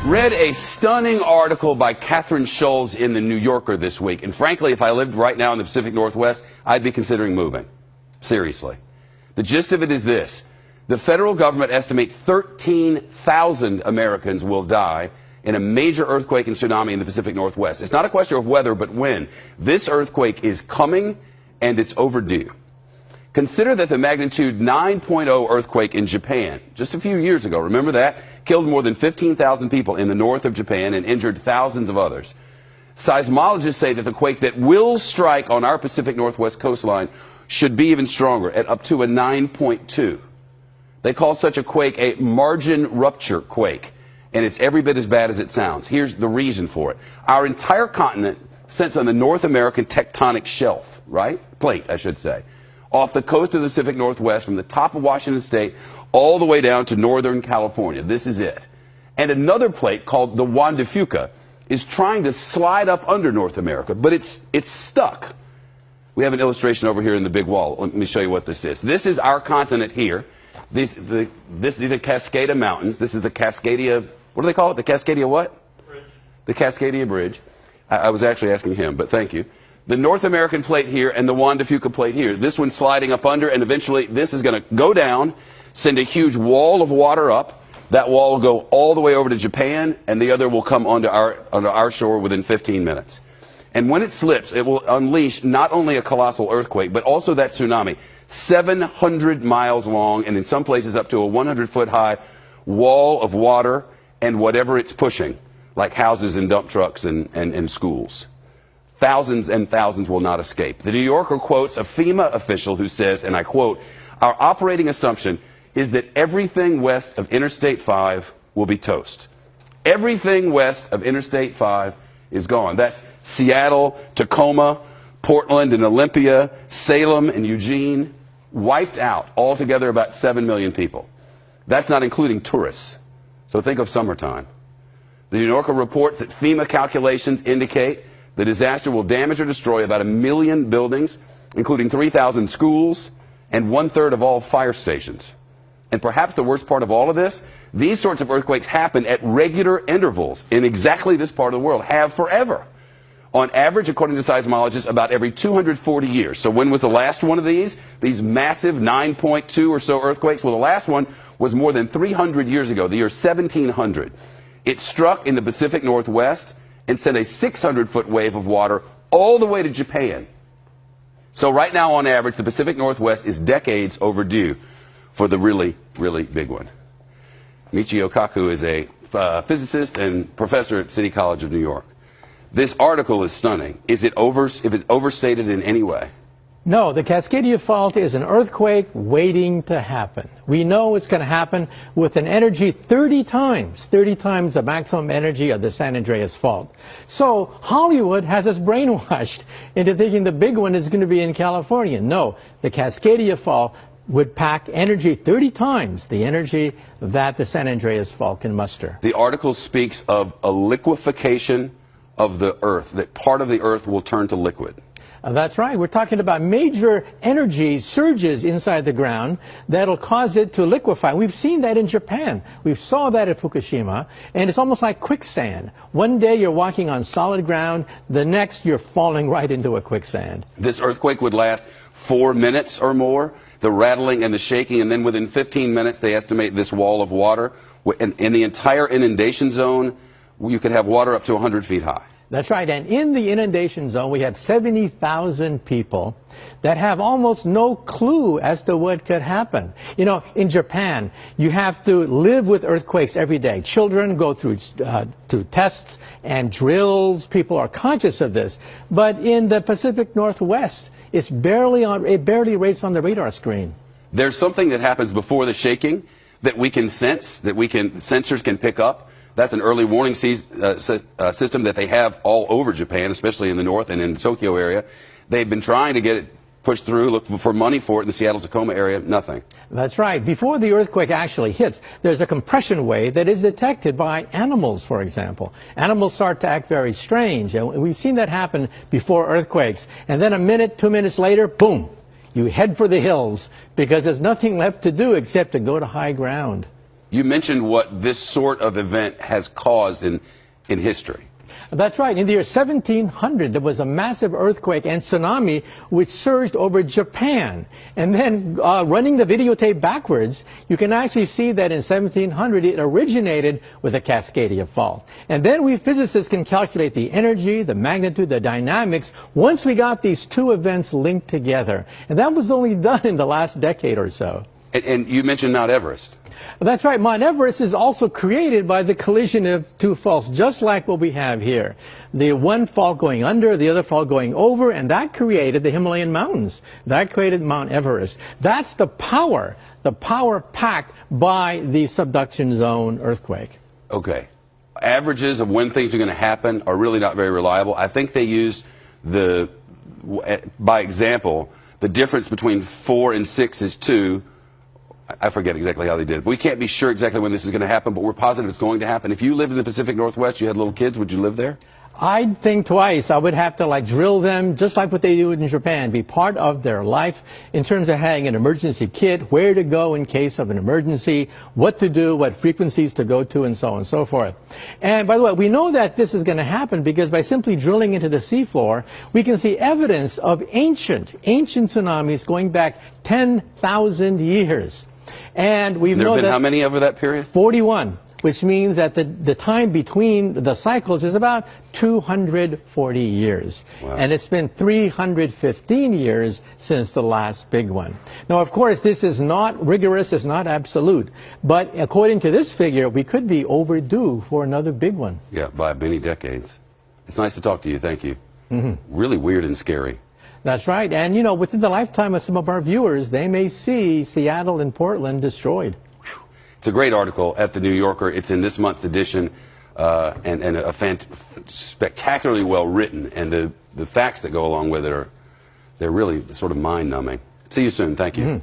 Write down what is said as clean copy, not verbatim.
Read a stunning article by Catherine Schulz in the New Yorker this week. And frankly, if I lived right now in the Pacific Northwest, I'd be considering moving. Seriously. The gist of it is this. The federal government estimates 13,000 Americans will die in a major earthquake and tsunami in the Pacific Northwest. It's not a question of whether, but when. This earthquake is coming, and it's overdue. Consider that the magnitude 9.0 earthquake in Japan, just a few years ago, remember that? Killed more than 15,000 people in the north of Japan and injured thousands of others. Seismologists say that the quake that will strike on our Pacific Northwest coastline should be even stronger, at up to a 9.2. They call such a quake a margin rupture quake, and it's every bit as bad as it sounds. Here's the reason for it. Our entire continent sits on the North American tectonic shelf, right? Plate, I should say. Off the coast of the Pacific Northwest, from the top of Washington State all the way down to northern California. This is it. And another plate called the Juan de Fuca is trying to slide up under North America, but it's stuck. We have an illustration over here in the big wall. Let me show you what this is. This is our continent here. This is the Cascada Mountains. This is the Cascadia, what do they call it? The Cascadia what? Bridge. The Cascadia Bridge. I was actually asking him, but thank you. The North American plate here and the Juan de Fuca plate here. This one's sliding up under, and eventually this is going to go down, send a huge wall of water up. That wall will go all the way over to Japan, and the other will come onto our shore within 15 minutes. And when it slips, it will unleash not only a colossal earthquake, but also that tsunami, 700 miles long, and in some places up to a 100-foot high wall of water and whatever it's pushing, like houses and dump trucks and schools. Thousands and thousands will not escape. The New Yorker quotes a FEMA official who says, and I quote, "Our operating assumption is that everything west of Interstate 5 will be toast." Everything west of Interstate 5 is gone. That's Seattle, Tacoma, Portland and Olympia, Salem and Eugene, wiped out. Altogether about 7 million people. That's not including tourists. So think of summertime. The New Yorker reports that FEMA calculations indicate the disaster will damage or destroy about 1 million buildings, including 3,000 schools and 1/3 of all fire stations. And perhaps the worst part of all of this, these sorts of earthquakes happen at regular intervals in exactly this part of the world, have forever. On average, according to seismologists, about every 240 years. So when was the last one of these massive 9.2 or so earthquakes? Well, the last one was more than 300 years ago, the year 1700. It struck in the Pacific Northwest and sent a 600-foot wave of water all the way to Japan. So right now, on average, the Pacific Northwest is decades overdue for the really, really big one. Michio Kaku is a physicist and professor at City College of New York. This article is stunning. Is it overstated in any way? No, the Cascadia Fault is an earthquake waiting to happen. We know it's going to happen with an energy 30 times the maximum energy of the San Andreas Fault. So Hollywood has us brainwashed into thinking the big one is going to be in California. No, the Cascadia Fault would pack energy 30 times the energy that the San Andreas Fault can muster. The article speaks of a liquefaction of the earth, that part of the earth will turn to liquid. That's right. We're talking about major energy surges inside the ground that'll cause it to liquefy. We've seen that in Japan. We saw that at Fukushima, and it's almost like quicksand. One day you're walking on solid ground, the next you're falling right into a quicksand. This earthquake would last 4 minutes or more, the rattling and the shaking, and then within 15 minutes they estimate this wall of water. In the entire inundation zone, you could have water up to 100 feet high. That's right, and in the inundation zone, we have 70,000 people that have almost no clue as to what could happen. You know, in Japan, you have to live with earthquakes every day. Children go through tests and drills. People are conscious of this. But in the Pacific Northwest, it barely rates on the radar screen. There's something that happens before the shaking that we can sense, sensors can pick up. That's an early warning system that they have all over Japan, especially in the north and in the Tokyo area. They've been trying to get it pushed through, look for money for it in the Seattle-Tacoma area, nothing. That's right. Before the earthquake actually hits, there's a compression wave that is detected by animals, for example. Animals start to act very strange, and we've seen that happen before earthquakes. And then a minute, 2 minutes later, boom, you head for the hills because there's nothing left to do except to go to high ground. You mentioned what this sort of event has caused in history. That's right. In the year 1700, there was a massive earthquake and tsunami which surged over Japan. And then running the videotape backwards, you can actually see that in 1700 it originated with a Cascadia fault. And then we physicists can calculate the energy, the magnitude, the dynamics once we got these two events linked together. And that was only done in the last decade or so. And you mentioned Mount Everest. That's right. Mount Everest is also created by the collision of two faults, just like what we have here. The one fault going under, the other fault going over, and that created the Himalayan mountains. That created Mount Everest. That's the power packed by the subduction zone earthquake. Okay. Averages of when things are going to happen are really not very reliable. I think they use by example, the difference between 4 and 6 is 2. I forget exactly how they did it. We can't be sure exactly when this is going to happen, but we're positive it's going to happen. If you lived in the Pacific Northwest, you had little kids, would you live there? I'd think twice. I would have to drill them, just like what they do in Japan, be part of their life in terms of having an emergency kit, where to go in case of an emergency, what to do, what frequencies to go to, and so on and so forth. And by the way, we know that this is going to happen because by simply drilling into the seafloor, we can see evidence of ancient tsunamis going back 10,000 years. And we've known that there have been how many over that period? 41, which means that the time between the cycles is about 240 years. Wow. And it's been 315 years since the last big one. Now, of course, this is not rigorous, it's not absolute. But according to this figure, we could be overdue for another big one. Yeah, by many decades. It's nice to talk to you. Thank you. Really weird and scary. That's right. And, you know, within the lifetime of some of our viewers, they may see Seattle and Portland destroyed. It's a great article at the New Yorker. It's in this month's edition, and spectacularly well written. And the facts that go along with it they're really sort of mind-numbing. See you soon. Thank you.